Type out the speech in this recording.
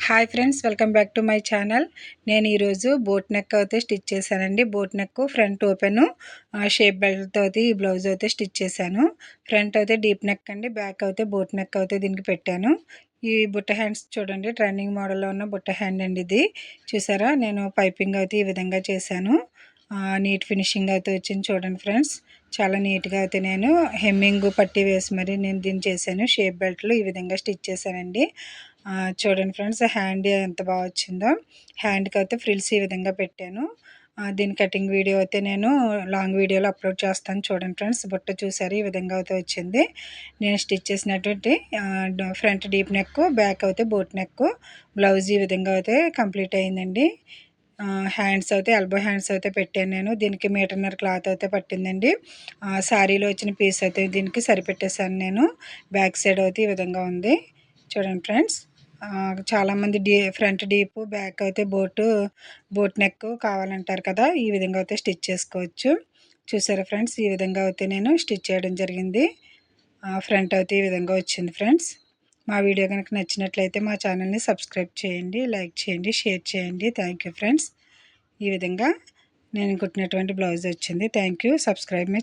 Hi friends, welcome back to my channel. నేను ఈరోజు boat neck అయితే స్టిచ్ చేశానండి. Boat neck front open shape belt అయితే ఈ బ్లౌజ్ అయితే స్టిచ్ చేశాను. ఫ్రంట్ అయితే డీప్ నెక్ అండి, బ్యాక్ అయితే బోట్ నెక్ అయితే దీనికి పెట్టాను. ఈ బుట్ట హ్యాండ్స్ చూడండి, ట్రెండింగ్ మోడల్లో ఉన్న బుట్ట హ్యాండ్ అండి ఇది. చూసారా, నేను పైపింగ్ అయితే ఈ విధంగా చేశాను. నీట్ ఫినిషింగ్ అయితే వచ్చింది చూడండి ఫ్రెండ్స్. చాలా నీట్గా అయితే నేను హెమ్మింగ్ పట్టి వేసి మరి నేను దీన్ని చేశాను. షేప్ బెల్ట్లో ఈ విధంగా స్టిచ్ చేశానండి. చూడండి ఫ్రెండ్స్, హ్యాండ్ ఎంత బాగా వచ్చిందో. హ్యాండ్కి అయితే ఫ్రిల్స్ ఈ విధంగా పెట్టాను. దీని కటింగ్ వీడియో అయితే నేను లాంగ్ వీడియోలో అప్లోడ్ చేస్తాను చూడండి ఫ్రెండ్స్. బుట్ట చూసారు, ఈ విధంగా అయితే వచ్చింది. నేను స్టిచ్ చేసినటువంటి ఫ్రంట్ డీప్ నెక్, బ్యాక్ అయితే బోట్ నెక్, బ్లౌజ్ ఈ విధంగా అయితే కంప్లీట్ అయిందండి. హ్యాండ్స్ అయితే ఎల్బో హ్యాండ్స్ అయితే పెట్టాను నేను. దీనికి 1.5 మీటర్ క్లాత్ అయితే పట్టిందండి. శారీలో వచ్చిన పీస్ అయితే దీనికి సరిపెట్టేశాను నేను. బ్యాక్ సైడ్ అయితే ఈ విధంగా ఉంది చూడండి ఫ్రెండ్స్. చాలామంది ఫ్రంట్ డీప్, బ్యాక్ అయితే బోట్ నెక్ కావాలంటారు కదా. ఈ విధంగా అయితే స్టిచ్ చేసుకోవచ్చు. చూసారా ఫ్రెండ్స్, ఈ విధంగా అయితే నేను స్టిచ్ చేయడం జరిగింది. ఫ్రంట్ అయితే ఈ విధంగా వచ్చింది ఫ్రెండ్స్. మా వీడియో కనుక నచ్చినట్లయితే మా ఛానల్ని సబ్స్క్రైబ్ చేయండి, లైక్ చేయండి, షేర్ చేయండి. Thank you friends. ఈ విధంగా నేను కుట్టినటువంటి బ్లౌజ్ వచ్చింది. Thank you. Subscribe my